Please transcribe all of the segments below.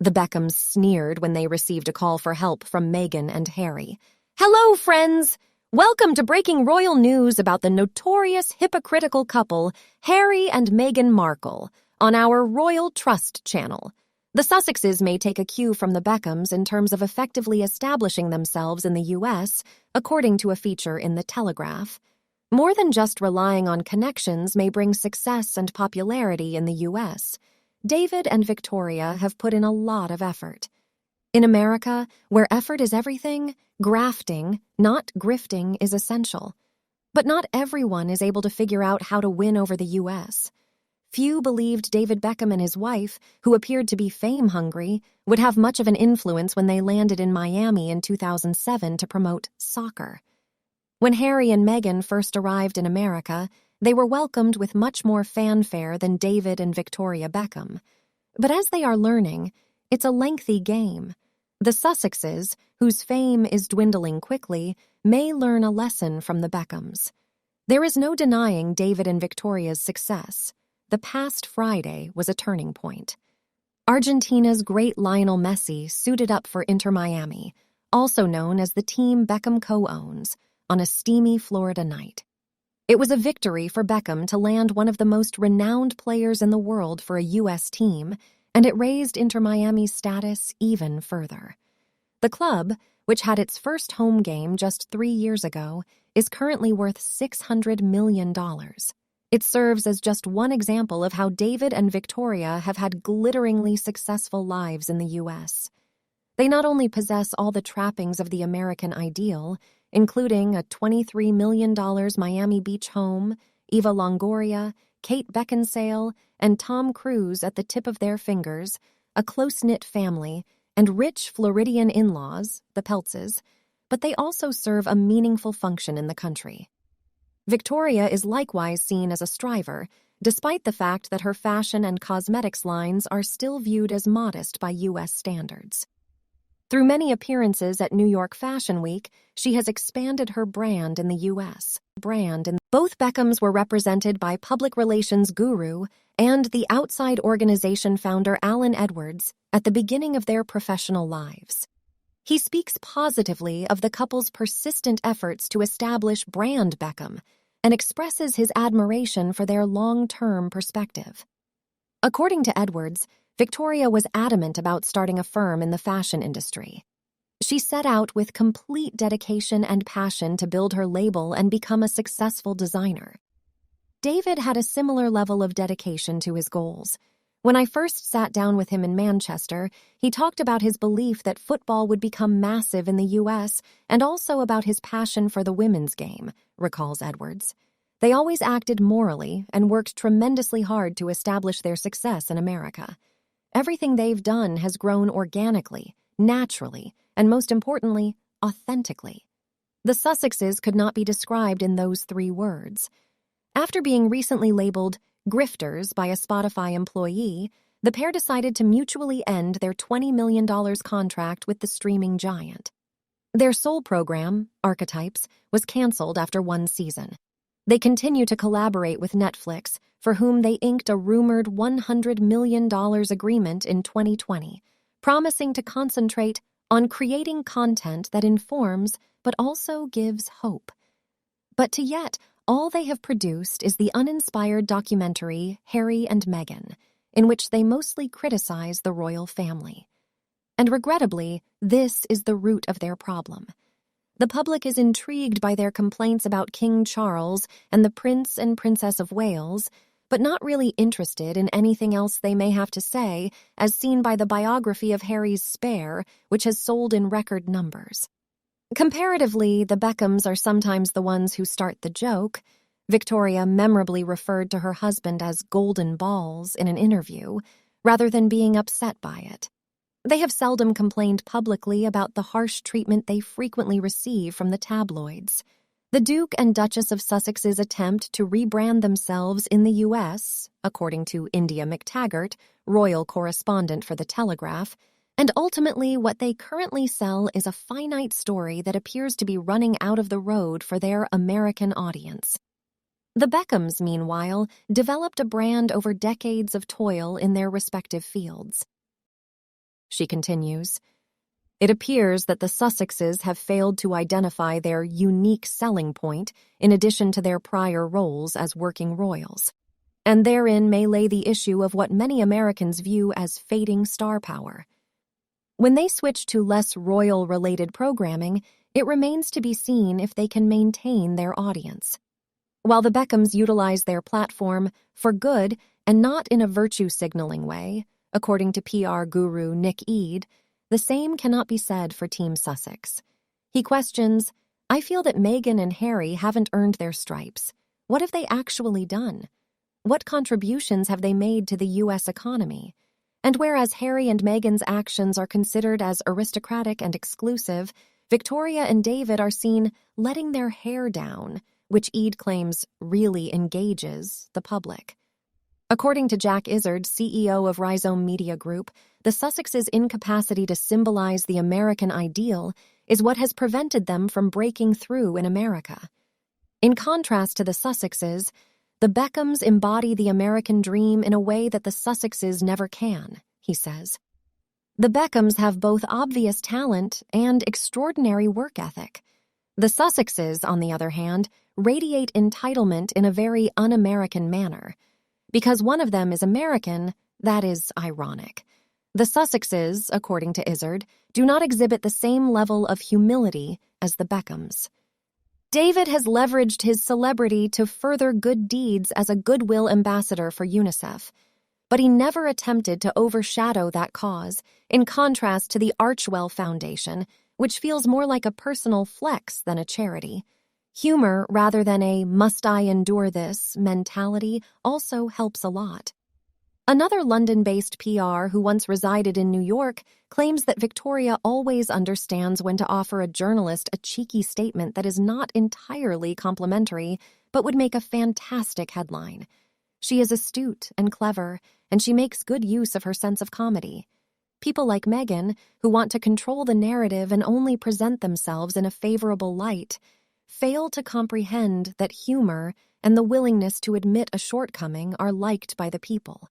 The Beckhams sneered when they received a call for help from Meghan and Harry. "Hello, friends! Welcome to breaking royal news about the notorious hypocritical couple, Harry and Meghan Markle, on our Royal Trust channel. The Sussexes may take a cue from the Beckhams in terms of effectively establishing themselves in the U.S., according to a feature in The Telegraph. More than just relying on connections may bring success and popularity in the U.S. David and Victoria have put in a lot of effort. In America, where effort is everything, grafting, not grifting, is essential. But not everyone is able to figure out how to win over the U.S. Few believed David Beckham and his wife, who appeared to be fame-hungry, would have much of an influence when they landed in Miami in 2007 to promote soccer. When Harry and Meghan first arrived in America, they were welcomed with much more fanfare than David and Victoria Beckham. But as they are learning, it's a lengthy game. The Sussexes, whose fame is dwindling quickly, may learn a lesson from the Beckhams. There is no denying David and Victoria's success. The past Friday was a turning point. Argentina's great Lionel Messi suited up for Inter Miami, also known as the team Beckham co-owns, on a steamy Florida night. It was a victory for Beckham to land one of the most renowned players in the world for a U.S. team, and it raised Inter Miami's status even further. The club, which had its first home game just 3 years ago, is currently worth $600 million. It serves as just one example of how David and Victoria have had glitteringly successful lives in the U.S. They not only possess all the trappings of the American ideal, including a $23 million Miami Beach home, Eva Longoria, Kate Beckinsale, and Tom Cruise at the tip of their fingers, a close-knit family, and rich Floridian in-laws, the Peltzes, but they also serve a meaningful function in the country. Victoria is likewise seen as a striver, despite the fact that her fashion and cosmetics lines are still viewed as modest by U.S. standards. Through many appearances at New York Fashion Week, she has expanded her brand in the U.S. Both Beckhams were represented by public relations guru and the outside organization founder Alan Edwards at the beginning of their professional lives. He speaks positively of the couple's persistent efforts to establish brand Beckham and expresses his admiration for their long-term perspective. According to Edwards, Victoria was adamant about starting a firm in the fashion industry. She set out with complete dedication and passion to build her label and become a successful designer. David had a similar level of dedication to his goals. When I first sat down with him in Manchester, he talked about his belief that football would become massive in the U.S. and also about his passion for the women's game, recalls Edwards. They always acted morally and worked tremendously hard to establish their success in America. Everything they've done has grown organically, naturally, and most importantly, authentically. The Sussexes could not be described in those 3 words. After being recently labeled grifters by a Spotify employee, the pair decided to mutually end their $20 million contract with the streaming giant. Their sole program, Archetypes, was canceled after 1 season. They continue to collaborate with Netflix, for whom they inked a rumored $100 million agreement in 2020, promising to concentrate on creating content that informs but also gives hope. But to yet, all they have produced is the uninspired documentary Harry and Meghan, in which they mostly criticize the royal family. And regrettably, this is the root of their problem. The public is intrigued by their complaints about King Charles and the Prince and Princess of Wales, but not really interested in anything else they may have to say, as seen by the biography of Harry's Spare, which has sold in record numbers. Comparatively, the Beckhams are sometimes the ones who start the joke. Victoria memorably referred to her husband as golden balls in an interview, rather than being upset by it. They have seldom complained publicly about the harsh treatment they frequently receive from the tabloids. The Duke and Duchess of Sussex's attempt to rebrand themselves in the U.S., according to India McTaggart, royal correspondent for The Telegraph, and ultimately what they currently sell is a finite story that appears to be running out of the road for their American audience. The Beckhams, meanwhile, developed a brand over decades of toil in their respective fields. she continues. It appears that the Sussexes have failed to identify their unique selling point in addition to their prior roles as working royals, and therein may lay the issue of what many Americans view as fading star power. When they switch to less royal-related programming, it remains to be seen if they can maintain their audience. While the Beckhams utilize their platform for good and not in a virtue-signaling way, according to PR guru Nick Eade, the same cannot be said for Team Sussex. He questions, I feel that Meghan and Harry haven't earned their stripes. What have they actually done? What contributions have they made to the U.S. economy? And whereas Harry and Meghan's actions are considered as aristocratic and exclusive, Victoria and David are seen letting their hair down, which Eade claims really engages the public. According to Jack Izzard, CEO of Rhizome Media Group, the Sussexes' incapacity to symbolize the American ideal is what has prevented them from breaking through in America. In contrast to the Sussexes, the Beckhams embody the American dream in a way that the Sussexes never can, he says. The Beckhams have both obvious talent and extraordinary work ethic. The Sussexes, on the other hand, radiate entitlement in a very un-American manner. Because one of them is American, that is ironic. The Sussexes, according to Izzard, do not exhibit the same level of humility as the Beckhams. David has leveraged his celebrity to further good deeds as a goodwill ambassador for UNICEF, but he never attempted to overshadow that cause, in contrast to the Archwell Foundation, which feels more like a personal flex than a charity. Humor, rather than a must-I-endure this mentality, also helps a lot. Another London-based PR who once resided in New York claims that Victoria always understands when to offer a journalist a cheeky statement that is not entirely complimentary, but would make a fantastic headline. She is astute and clever, and she makes good use of her sense of comedy. People like Meghan, who want to control the narrative and only present themselves in a favorable light, fail to comprehend that humor and the willingness to admit a shortcoming are liked by the people.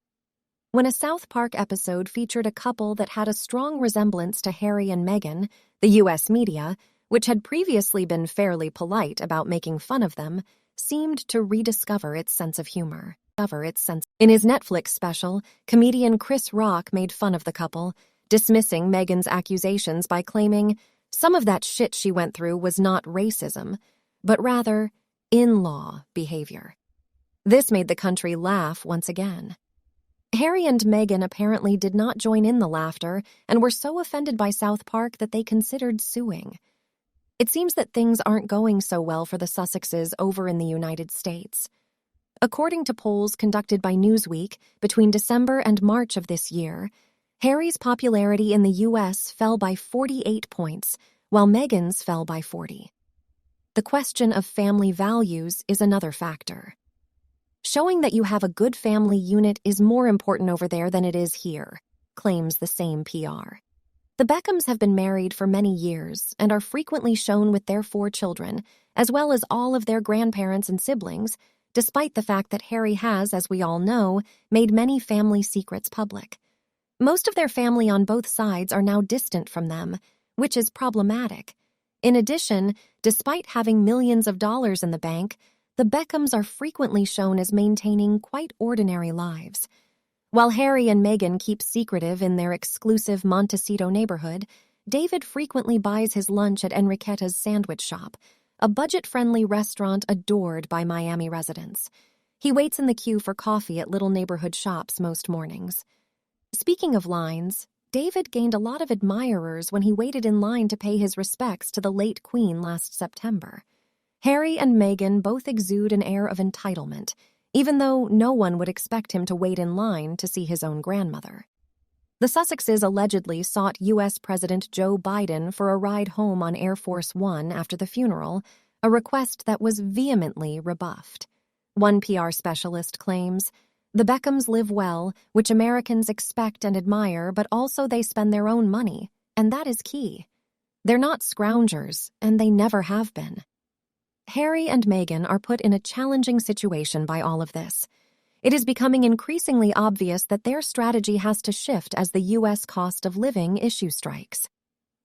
When a South Park episode featured a couple that had a strong resemblance to Harry and Meghan, the U.S. media, which had previously been fairly polite about making fun of them, seemed to rediscover its sense of humor. In his Netflix special, comedian Chris Rock made fun of the couple, dismissing Meghan's accusations by claiming some of that shit she went through was not racism, but rather in-law behavior. This made the country laugh once again. Harry and Meghan apparently did not join in the laughter and were so offended by South Park that they considered suing. It seems that things aren't going so well for the Sussexes over in the United States. According to polls conducted by Newsweek between December and March of this year, Harry's popularity in the U.S. fell by 48 points, while Meghan's fell by 40. The question of family values is another factor. Showing that you have a good family unit is more important over there than it is here, claims the same PR. The Beckhams have been married for many years and are frequently shown with their 4 children, as well as all of their grandparents and siblings, despite the fact that Harry has, as we all know, made many family secrets public. Most of their family on both sides are now distant from them, which is problematic. In addition, despite having millions of dollars in the bank, the Beckhams are frequently shown as maintaining quite ordinary lives. While Harry and Meghan keep secretive in their exclusive Montecito neighborhood, David frequently buys his lunch at Enriqueta's Sandwich Shop, a budget-friendly restaurant adored by Miami residents. He waits in the queue for coffee at little neighborhood shops most mornings. Speaking of lines, David gained a lot of admirers when he waited in line to pay his respects to the late Queen last September. Harry and Meghan both exude an air of entitlement, even though no one would expect him to wait in line to see his own grandmother. The Sussexes allegedly sought U.S. President Joe Biden for a ride home on Air Force One after the funeral, a request that was vehemently rebuffed. One PR specialist claims, "The Beckhams live well, which Americans expect and admire, but also they spend their own money, and that is key. They're not scroungers, and they never have been." Harry and Meghan are put in a challenging situation by all of this. It is becoming increasingly obvious that their strategy has to shift as the U.S. cost of living issue strikes.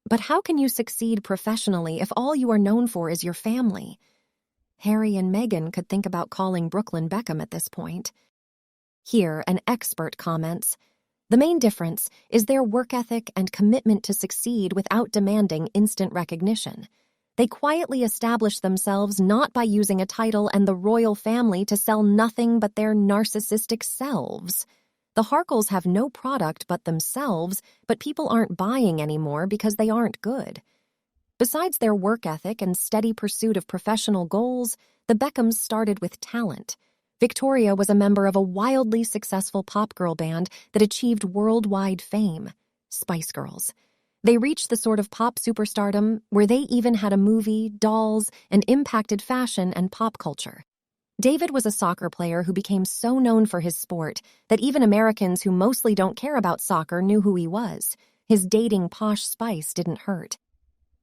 But how can you succeed professionally if all you are known for is your family? Harry and Meghan could think about calling Brooklyn Beckham at this point. Here, an expert comments, "The main difference is their work ethic and commitment to succeed without demanding instant recognition. They quietly establish themselves not by using a title and the royal family to sell nothing but their narcissistic selves. The Harkles have no product but themselves, but people aren't buying anymore because they aren't good." Besides their work ethic and steady pursuit of professional goals, the Beckhams started with talent. Victoria was a member of a wildly successful pop girl band that achieved worldwide fame, Spice Girls. They reached the sort of pop superstardom where they even had a movie, dolls, and impacted fashion and pop culture. David was a soccer player who became so known for his sport that even Americans who mostly don't care about soccer knew who he was. His dating Posh Spice didn't hurt.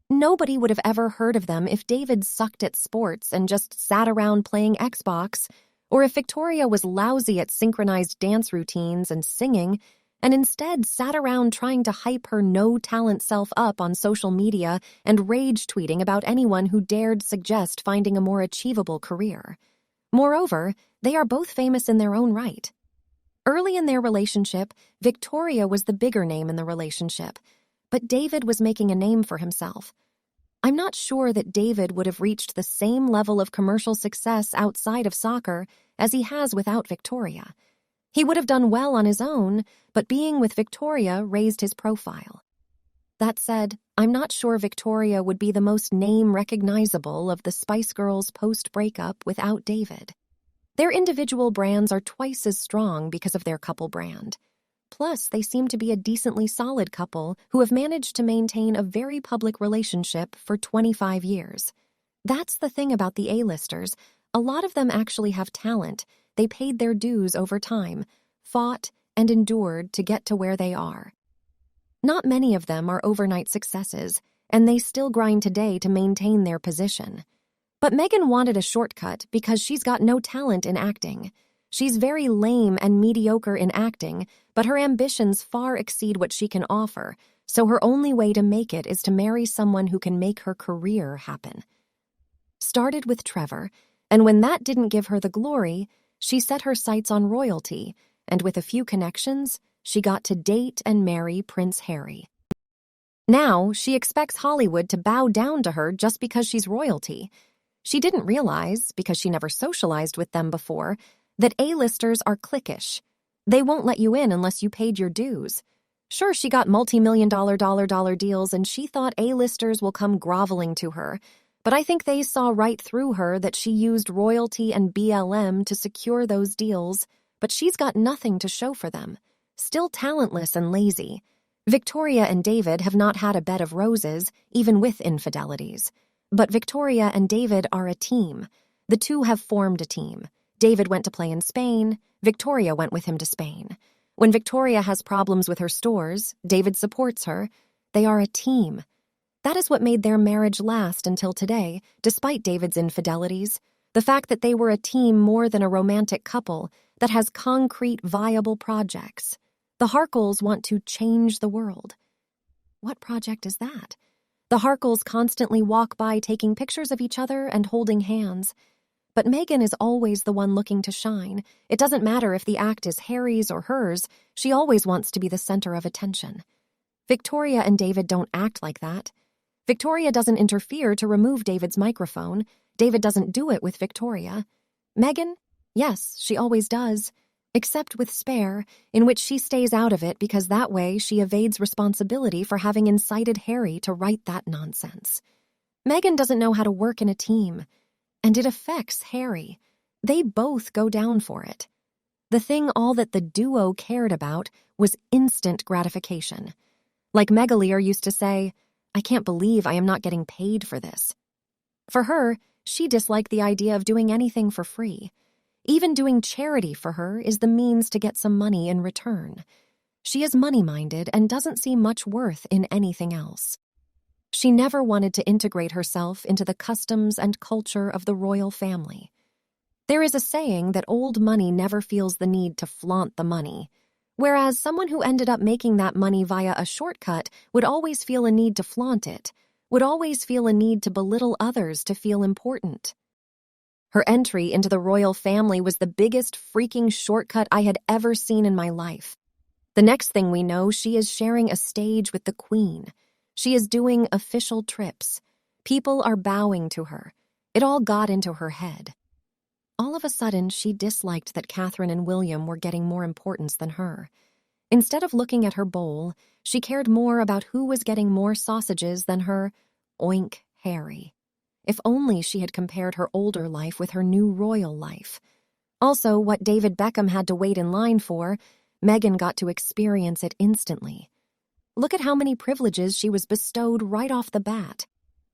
Nobody would have ever heard of them if David sucked at sports and just sat around playing Xbox, or if Victoria was lousy at synchronized dance routines and singing, and instead sat around trying to hype her no-talent self up on social media and rage-tweeting about anyone who dared suggest finding a more achievable career. Moreover, they are both famous in their own right. Early in their relationship, Victoria was the bigger name in the relationship, but David was making a name for himself. I'm not sure that David would have reached the same level of commercial success outside of soccer as he has without Victoria. He would have done well on his own, but being with Victoria raised his profile. That said, I'm not sure Victoria would be the most name-recognizable of the Spice Girls post-breakup without David. Their individual brands are twice as strong because of their couple brand. Plus, they seem to be a decently solid couple who have managed to maintain a very public relationship for 25 years. That's the thing about the A-listers. A lot of them actually have talent. They paid their dues over time, fought and endured to get to where they are. Not many of them are overnight successes, and they still grind today to maintain their position. But Meghan wanted a shortcut because she's got no talent in acting. She's very lame and mediocre in acting, but her ambitions far exceed what she can offer, so her only way to make it is to marry someone who can make her career happen. Started with Trevor, and when that didn't give her the glory, she set her sights on royalty, and with a few connections, she got to date and marry Prince Harry. Now, she expects Hollywood to bow down to her just because she's royalty. She didn't realize, because she never socialized with them before, that A-listers are cliquish. They won't let you in unless you paid your dues. Sure, she got multi-million-dollar deals and she thought A-listers will come groveling to her, but I think they saw right through her that she used royalty and BLM to secure those deals, but she's got nothing to show for them. Still talentless and lazy. Victoria and David have not had a bed of roses, even with infidelities. But Victoria and David are a team. The two have formed a team. David went to play in Spain. Victoria went with him to Spain. When Victoria has problems with her stores, David supports her. They are a team. That is what made their marriage last until today, despite David's infidelities. The fact that they were a team more than a romantic couple that has concrete, viable projects. The Harkles want to change the world. What project is that? The Harkles constantly walk by taking pictures of each other and holding hands. But Meghan is always the one looking to shine. It doesn't matter if the act is Harry's or hers, she always wants to be the center of attention. Victoria and David don't act like that. Victoria doesn't interfere to remove David's microphone. David doesn't do it with Victoria. Meghan? Yes, she always does. Except with Spare, in which she stays out of it because that way she evades responsibility for having incited Harry to write that nonsense. Meghan doesn't know how to work in a team. And it affects Harry. They both go down for it. The thing all that the duo cared about was instant gratification. Like Megaleer used to say, "I can't believe I am not getting paid for this." For her, she disliked the idea of doing anything for free. Even doing charity for her is the means to get some money in return. She is money-minded and doesn't see much worth in anything else. She never wanted to integrate herself into the customs and culture of the royal family. There is a saying that old money never feels the need to flaunt the money, whereas someone who ended up making that money via a shortcut would always feel a need to flaunt it, would always feel a need to belittle others to feel important. Her entry into the royal family was the biggest freaking shortcut I had ever seen in my life. The next thing we know, she is sharing a stage with the Queen. She is doing official trips. People are bowing to her. It all got into her head. All of a sudden, she disliked that Catherine and William were getting more importance than her. Instead of looking at her bowl, she cared more about who was getting more sausages than her oink Harry. If only she had compared her older life with her new royal life. Also, what David Beckham had to wait in line for, Meghan got to experience it instantly. Look at how many privileges she was bestowed right off the bat.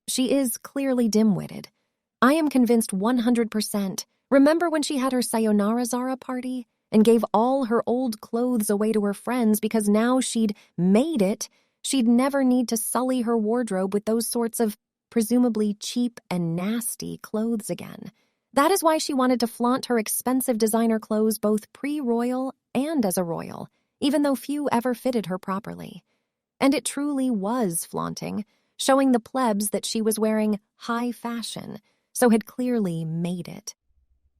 She is clearly dim-witted. I am convinced 100%. Remember when she had her Sayonara Zara party and gave all her old clothes away to her friends because now she'd made it, she'd never need to sully her wardrobe with those sorts of presumably cheap and nasty clothes again. That is why she wanted to flaunt her expensive designer clothes both pre-royal and as a royal, even though few ever fitted her properly. And it truly was flaunting, showing the plebs that she was wearing high fashion, so had clearly made it.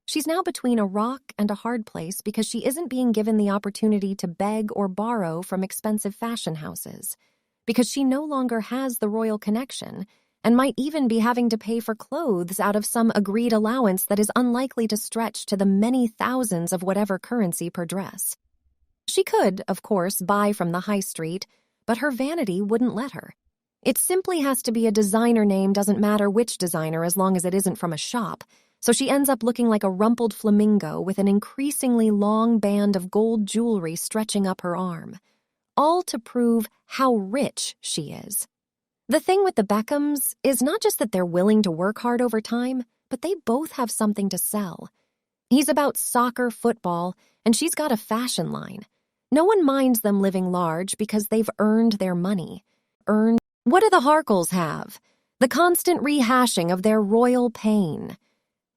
She's now between a rock and a hard place because she isn't being given the opportunity to beg or borrow from expensive fashion houses, because she no longer has the royal connection and might even be having to pay for clothes out of some agreed allowance that is unlikely to stretch to the many thousands of whatever currency per dress. She could, of course, buy from the high street, but her vanity wouldn't let her. It simply has to be a designer name, doesn't matter which designer as long as it isn't from a shop, so she ends up looking like a rumpled flamingo with an increasingly long band of gold jewelry stretching up her arm, all to prove how rich she is. The thing with the Beckhams is not just that they're willing to work hard over time, but they both have something to sell. He's about soccer, football, and she's got a fashion line. No one minds them living large because they've earned their money. What do the Harkles have? The constant rehashing of their royal pain.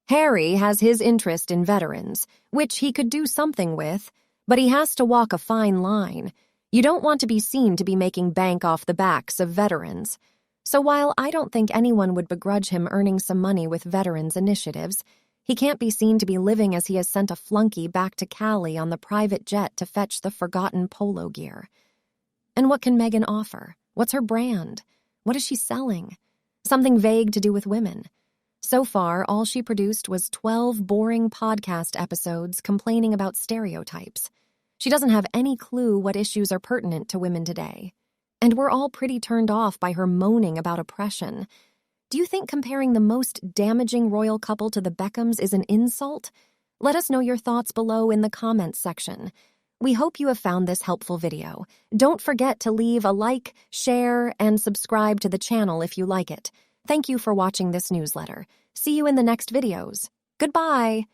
Harry has his interest in veterans, which he could do something with, but he has to walk a fine line. You don't want to be seen to be making bank off the backs of veterans. So while I don't think anyone would begrudge him earning some money with veterans initiatives, he can't be seen to be living as he has sent a flunky back to Cali on the private jet to fetch the forgotten polo gear. And what can Meghan offer? What's her brand? What is she selling? Something vague to do with women. So far, all she produced was 12 boring podcast episodes complaining about stereotypes. She doesn't have any clue what issues are pertinent to women today. And we're all pretty turned off by her moaning about oppression. Do you think comparing the most damaging royal couple to the Beckhams is an insult? Let us know your thoughts below in the comments section. We hope you have found this helpful video. Don't forget to leave a like, share, and subscribe to the channel if you like it. Thank you for watching this newsletter. See you in the next videos. Goodbye!